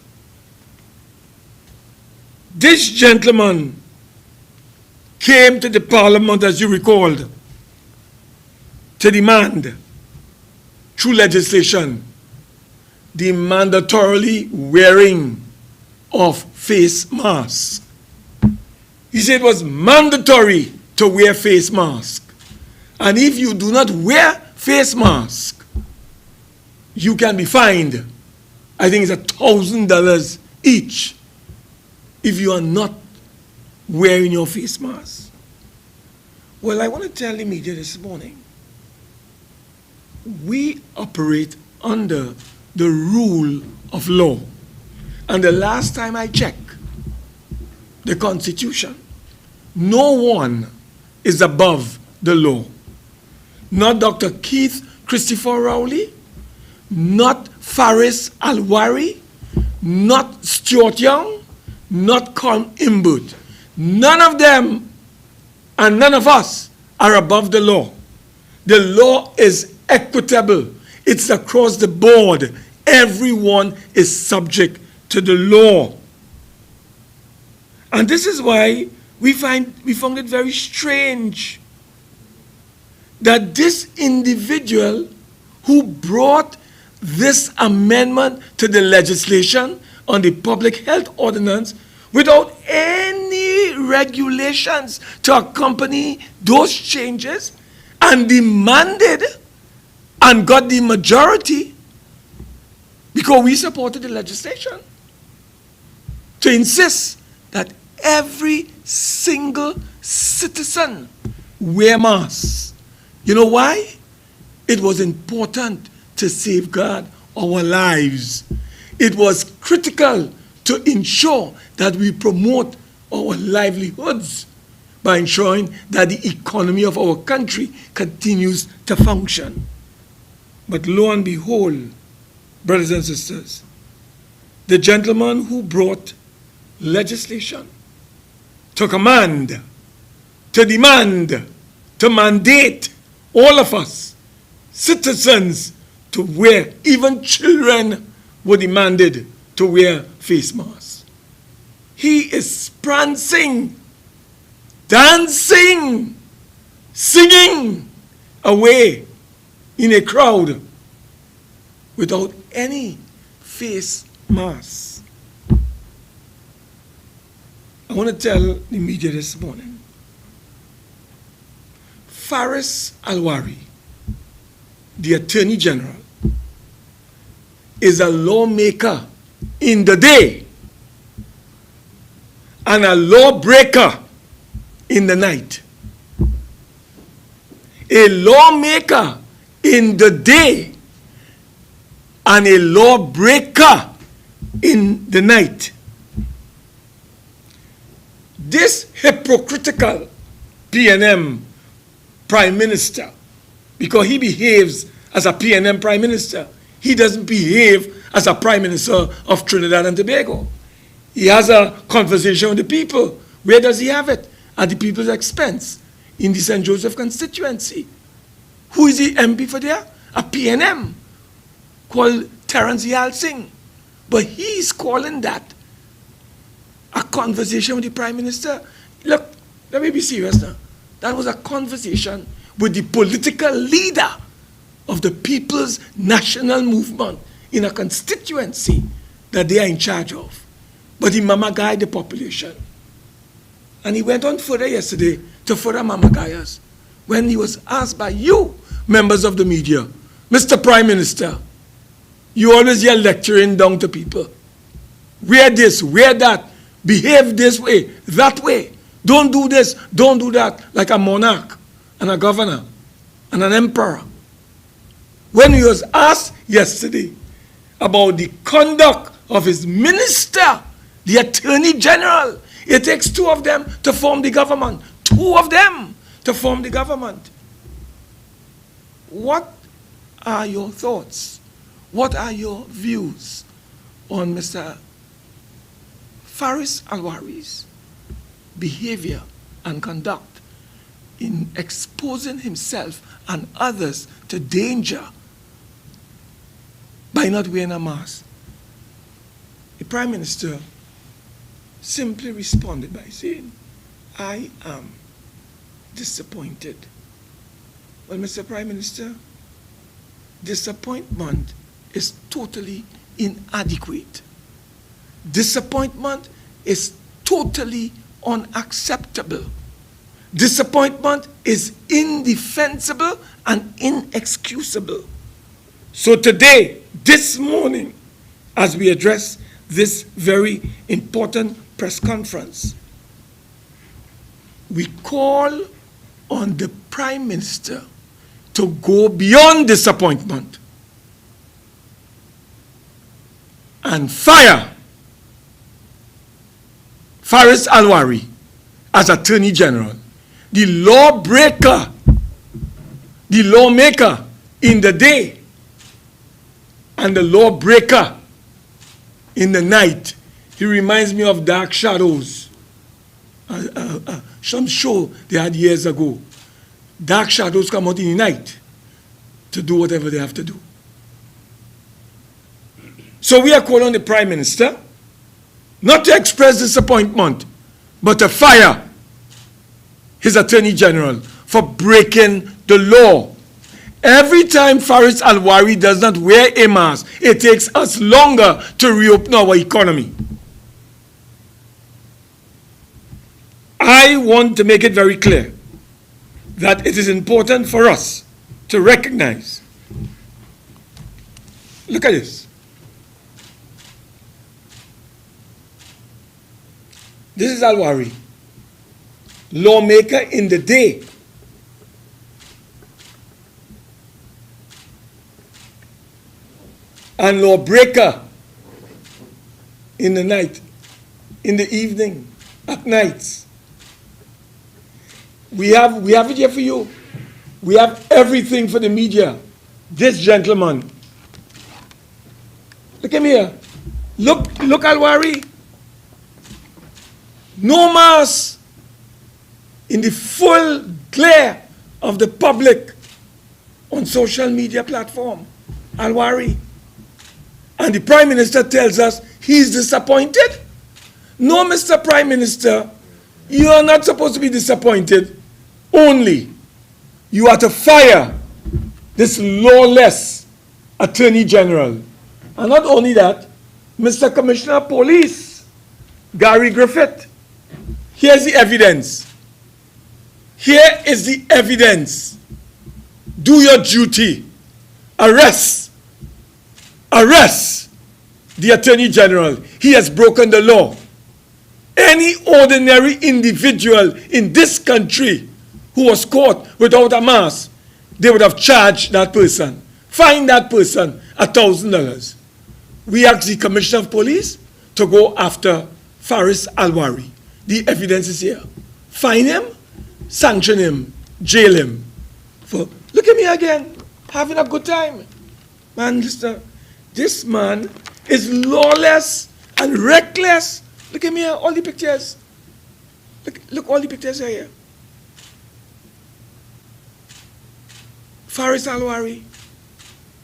This gentleman came to the parliament, as you recalled, to demand, through legislation, the mandatorily wearing of face masks. He said it was mandatory to wear face mask. And if you do not wear face mask, you can be fined. I think it's $1,000 each if you are not wearing your face mask. Well, I want to tell the media this morning, we operate under the rule of law. And the last time I checked the Constitution, no one is above the law. Not Dr. Keith Christopher Rowley, not Faris Alwari, not Stuart Young, not Con Imbut. None of them and none of us are above the law. The law is equitable. It's across the board. Everyone is subject to the law. And this is why we found it very strange that this individual who brought this amendment to the legislation on the public health ordinance without any regulations to accompany those changes and demanded and got the majority because we supported the legislation to insist that every single citizen wear masks. You know why? It was important to safeguard our lives. It was critical to ensure that we promote our livelihoods by ensuring that the economy of our country continues to function. But lo and behold, brothers and sisters, the gentleman who brought legislation to command, to demand, to mandate all of us, citizens, to wear, even children were demanded to wear face masks. He is prancing, dancing, singing away in a crowd without any face mask. I want to tell the media this morning, Faris Alwari, the Attorney General, is a lawmaker in the day and a lawbreaker in the night. A lawmaker in the day and a lawbreaker in the night. This hypocritical PNM Prime Minister, because he behaves as a PNM Prime Minister, he doesn't behave as a Prime Minister of Trinidad and Tobago. He has a conversation with the people. Where does he have it? At the people's expense, in the St. Joseph constituency. Who is the MP for there? A PNM called Terence Yal Singh. But he's calling that a conversation with the Prime Minister. Look, let me be serious now. That was a conversation with the political leader of the People's National Movement in a constituency that they are in charge of. But he mama-guyed the population. And he went on further yesterday to further mama-guy us when he was asked by you, members of the media, Mr. Prime Minister, you always here lecturing down to people. Wear this, wear that, behave this way, that way. Don't do this, don't do that, like a monarch and a governor and an emperor. When he was asked yesterday about the conduct of his minister, the Attorney General, it takes two of them to form the government. Two of them to form the government. What are your thoughts? What are your views on Mr. Faris Alwari's behavior and conduct in exposing himself and others to danger by not wearing a mask? The Prime Minister simply responded by saying, I am disappointed. Well, Mr. Prime Minister, disappointment is totally inadequate. Disappointment is totally unacceptable. Disappointment is indefensible and inexcusable. So today, this morning, as we address this very important press conference, we call on the Prime Minister to go beyond disappointment and fire Faris Alwari as Attorney General, the lawbreaker, the lawmaker in the day, and the lawbreaker in the night. He reminds me of Dark Shadows, some show they had years ago. Dark shadows come out in the night to do whatever they have to do. So we are calling on the Prime Minister not to express disappointment, but to fire his Attorney General for breaking the law. Every time Faris Alwari does not wear a mask, it takes us longer to reopen our economy. I want to make it very clear that it is important for us to recognize. Look at this. This is Alwari, lawmaker in the day. And lawbreaker in the night, in the evening, at nights. We have it here for you. We have everything for the media. This gentleman. Look at me here. Look Alwari. No mask in the full glare of the public on social media platform. Alwari. And the Prime Minister tells us he's disappointed. No, Mr. Prime Minister, you are not supposed to be disappointed. Only you are to fire this lawless Attorney General. And not only that, Mr. Commissioner of Police, Gary Griffith, here's the evidence. Here is the evidence. Do your duty. Arrest the Attorney General. He has broken the law. Any ordinary individual in this country who was caught without a mask, they would have charged that person, fined that person $1,000. We asked the Commissioner of Police to go after Faris Alwari. The evidence is here. Fine him, sanction him, jail him. Look at me again, having a good time. Man, listen. This man is lawless and reckless. Look at me here, all the pictures. Look all the pictures are here. Faris Alwari,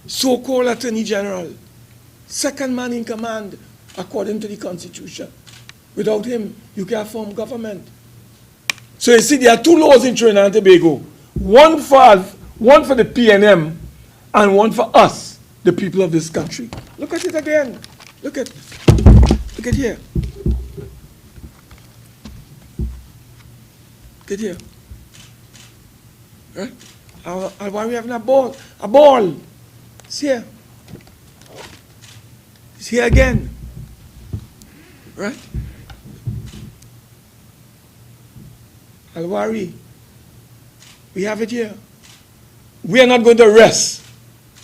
so-called Attorney General, second man in command according to the Constitution. Without him, you can't form government. So you see, there are two laws in Trinidad and Tobago. One for the PNM and one for us, the people of this country. Look at it again. Look at here. Look at here. Right? Why are we having a ball? A ball. It's here. It's here again. Right? Alwari, we have it here. We are not going to rest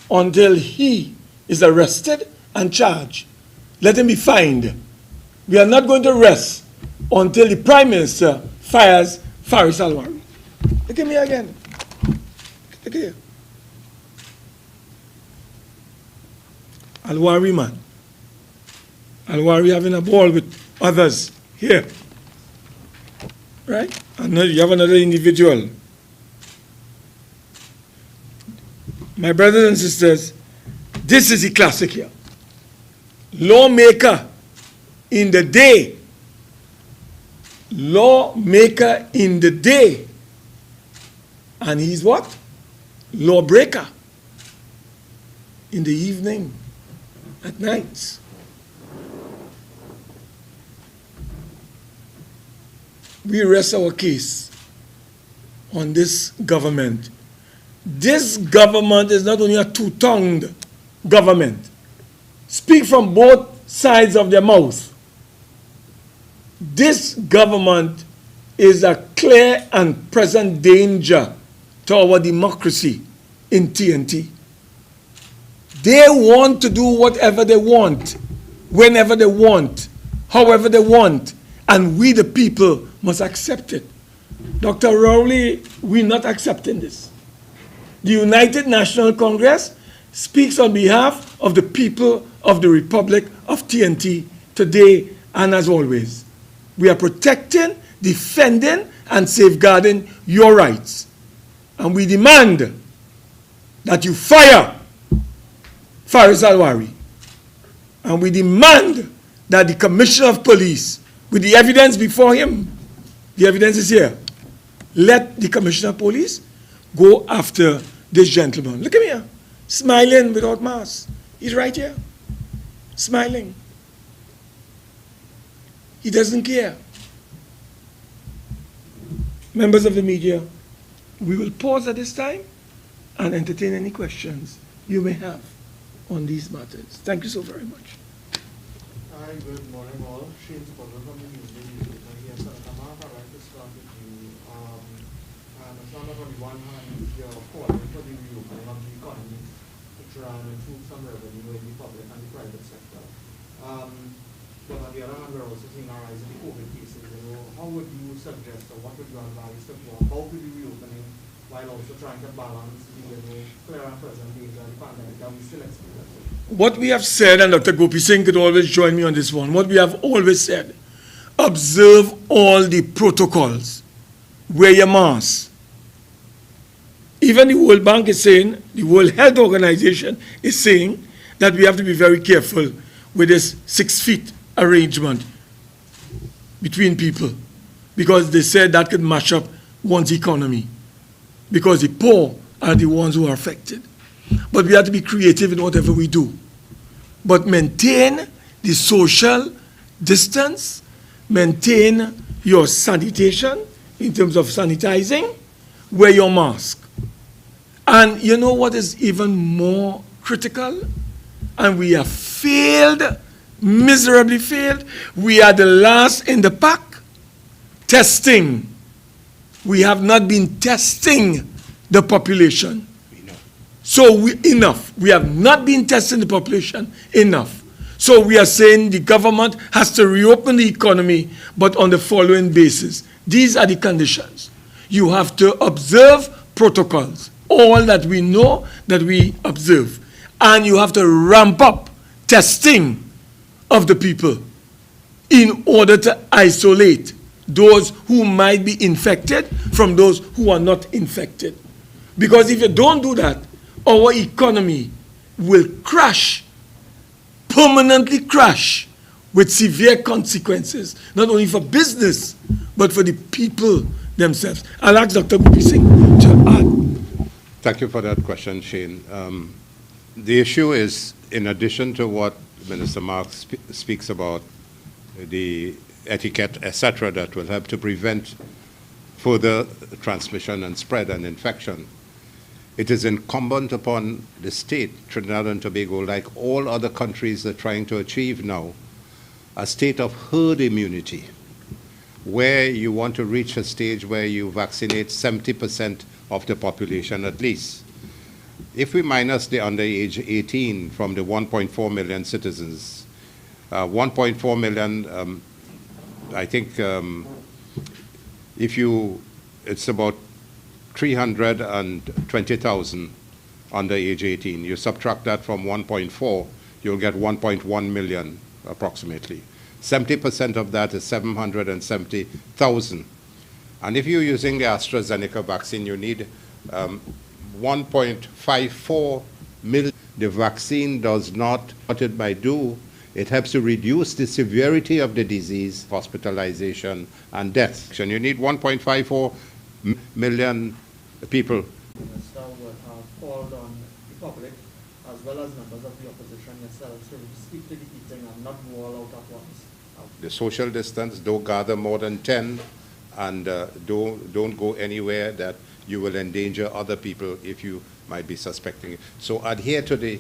until he is arrested and charged. Let him be fined. We are not going to rest until the Prime Minister fires Faris Alwari. Look at me again. Look at here. Alwari, man. Alwari having a ball with others here. Right? And you have another individual. My brothers and sisters, this is the classic here. Lawmaker in the day. Lawmaker in the day. And he's what? Lawbreaker in the evening, at night. We rest our case on this government. This government is not only a two-tongued government. Speak from both sides of their mouth. This government is a clear and present danger to our democracy in TNT. They want to do whatever they want, whenever they want, however they want, and we the people must accept it. Dr. Rowley, we're not accepting this. The United National Congress speaks on behalf of the people of the Republic of TNT today and as always. We are protecting, defending, and safeguarding your rights. And we demand that you fire Faris Alwari. And we demand that the Commissioner of Police, with the evidence before him, the evidence is here, let the Commissioner of Police go after this gentleman. Look at me here, smiling without mask. He's right here, smiling. He doesn't care. Members of the media, we will pause at this time and entertain any questions you may have on these matters. Thank you so very much. Hi, good morning all. Shane Spottle from the Newsday newspaper here. Senator Mark, I'd like to start with you. And it's not on the one hand, you're calling for the reopening of the economy to try and improve some revenue in the public and the private sector. But on the other hand, we're also seeing a rise in the COVID cases. How would you suggest, or what would you advise to how could we reopening while also trying to balance the clear and present danger of the pandemic that we still experience? What we have said, and Dr. Gopi Singh could always join me on this one, what we have always said, observe all the protocols, wear your mask. Even the World Bank is saying, the World Health Organization is saying that we have to be very careful with this 6 feet arrangement between people, because they said that could mash up one's economy, because the poor are the ones who are affected. But we have to be creative in whatever we do. But maintain the social distance, maintain your sanitation in terms of sanitizing, wear your mask. And you know what is even more critical? And we have failed, miserably failed. We are the last in the pack. Testing. We have not been testing the population. So enough. We have not been testing the population enough. So we are saying the government has to reopen the economy, but on the following basis. These are the conditions. You have to observe protocols, all that we know that we observe. And you have to ramp up testing of the people in order to isolate those who might be infected from those who are not infected. Because if you don't do that, our economy will crash, permanently crash, with severe consequences, not only for business, but for the people themselves. I'll ask Dr. Gopi Singh to add. Thank you for that question, Shane. The issue is, in addition to what Minister Mark speaks about, the etiquette, etc., that will help to prevent further transmission and spread and infection, it is incumbent upon the state, Trinidad and Tobago, like all other countries are trying to achieve now, a state of herd immunity, where you want to reach a stage where you vaccinate 70% of the population at least. If we minus the under age 18 from the 1.4 million citizens, 1.4 million, I think it's about 320,000 under age 18. You subtract that from 1.4, you'll get 1.1 million approximately. 70% of that is 770,000. And if you're using the AstraZeneca vaccine, you need 1.54 million. The vaccine does not, what it might do, it helps to reduce the severity of the disease, hospitalization, and death. And you need 1.54 million people. Minister would have called on the public, as well as members of the opposition yourselves, to speak to the meeting and not go all out at once. The social distance, don't gather more than 10, and don't go anywhere that you will endanger other people if you might be suspecting it. So adhere to the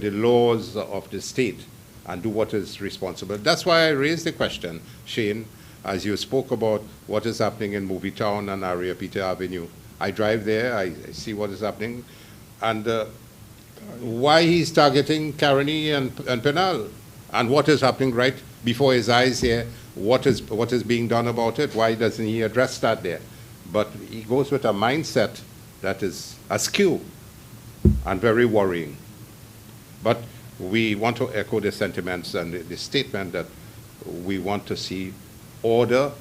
laws of the state and do what is responsible. That's why I raised the question, Shane, as you spoke about what is happening in Movie Town and Area Peter Avenue. I drive there, I see what is happening, and why he's targeting Caroni and Penal, and what is happening right before his eyes here, what is being done about it, why doesn't he address that there? But he goes with a mindset that is askew and very worrying. But we want to echo the sentiments and the statement that we want to see order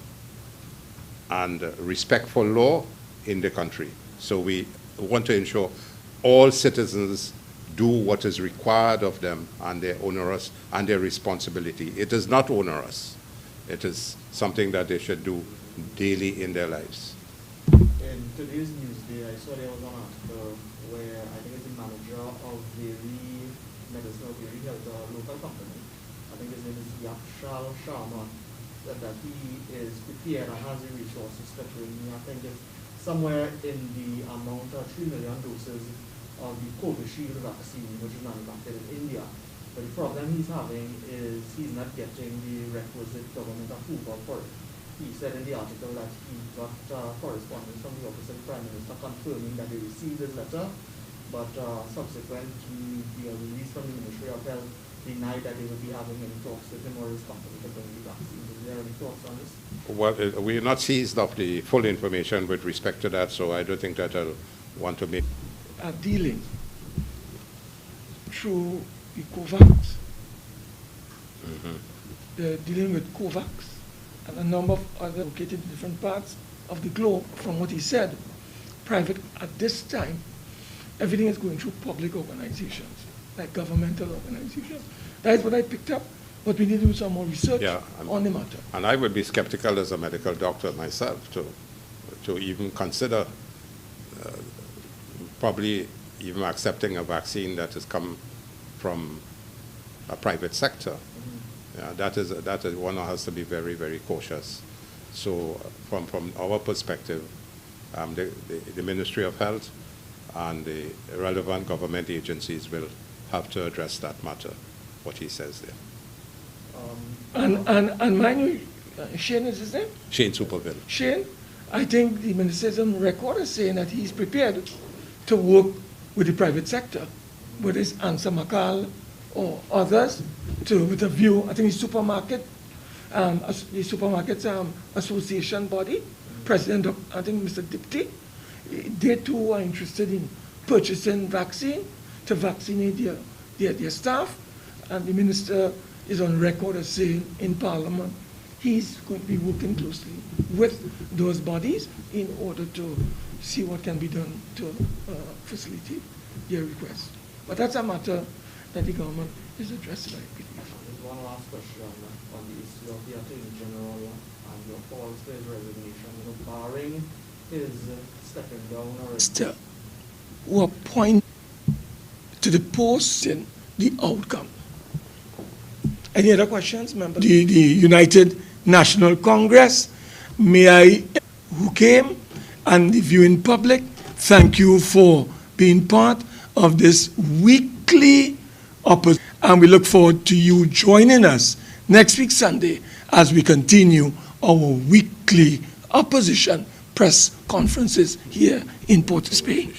and respect for law in the country. So we want to ensure all citizens do what is required of them and their onerous and their responsibility. It is not onerous. It is something that they should do daily in their lives. In today's Newsday, I saw there was an article where I think it's the manager of Medicinal Health, a local company. I think his name is Yakshal Sharma. that he is prepared and has the resources to bring. I think it's somewhere in the amount of 3 million doses of the Covishield vaccine, which is manufactured in India. But the problem he's having is he's not getting the requisite government approval for it. He said in the article that he got correspondence from the Office of the Prime Minister confirming that they received his letter, but subsequent to the release from the Ministry of Health denied that they would be having any talks with him or his company to bring the vaccine. Is there any thoughts on this? Well, we are not seized of the full information with respect to that, so I don't think that I'll want to make. Dealing through the COVAX. They're dealing with COVAX and a number of other located in different parts of the globe. From what he said, private at this time, everything is going through public organizations, like governmental organizations. That is what I picked up, but we need to do some more research on the matter. And I would be skeptical as a medical doctor myself to even consider probably even accepting a vaccine that has come from a private sector. Yeah, that is one has to be very, very cautious. So from our perspective, the Ministry of Health and the relevant government agencies will have to address that matter, what he says there. And mind you, Shane is his name? Shane Superville. Shane, I think the minister is on record as saying that he's prepared to work with the private sector, whether it's Ansa Makal or others, with a view. I think the Supermarkets Association body, President of, I think, Mr. Dipty, they too are interested in purchasing vaccine to vaccinate their staff. And the minister is on record as saying in Parliament he's going to be working closely with those bodies in order to see what can be done to facilitate their request. But that's a matter that the government is addressing, I believe. There's one last question on the issue of the Attorney General and your calls for his resignation, barring his stepping down or... Who appoint to the post and the outcome. Any other questions, members? The United National Congress, who came, and the viewing public, thank you for being part of this weekly opposition. And we look forward to you joining us next week, Sunday, as we continue our weekly opposition press conferences here in Port of Spain.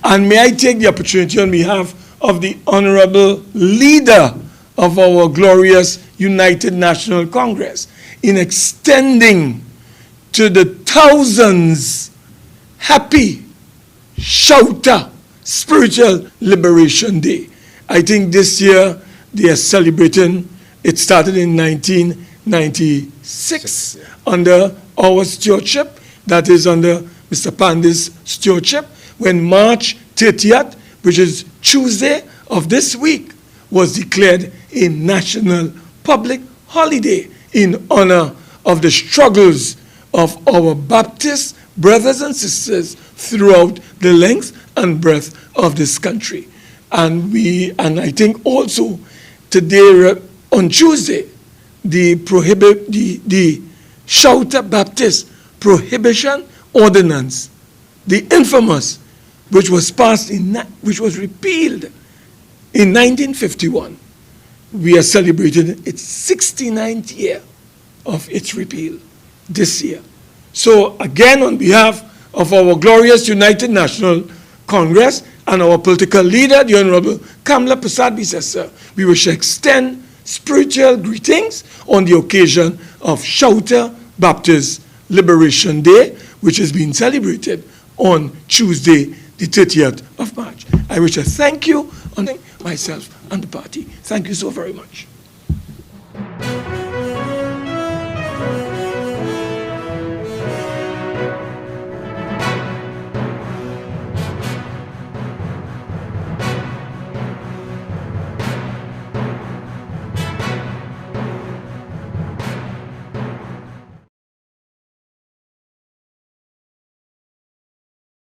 And may I take the opportunity on behalf of the Honorable Leader of our glorious United National Congress in extending to the thousands happy shouter Spiritual Liberation Day. I think this year they are celebrating, it started in 1996 under our stewardship, that is under Mr. Pandey's stewardship, when March 30th, which is Tuesday of this week, was declared a national public holiday in honor of the struggles of our Baptist brothers and sisters throughout the length and breadth of this country. And I think also today, on Tuesday, the Shouter Baptist Prohibition Ordinance, the infamous, which was repealed in 1951, we are celebrating its 69th year of its repeal this year. So again, on behalf of our glorious United National Congress and our political leader, the Honorable Kamla Prasad Bisesa, we wish to extend spiritual greetings on the occasion of Shouter Baptist Liberation Day, which is being celebrated on Tuesday, the 30th of March. I wish to thank you on myself and the party. Thank you so very much.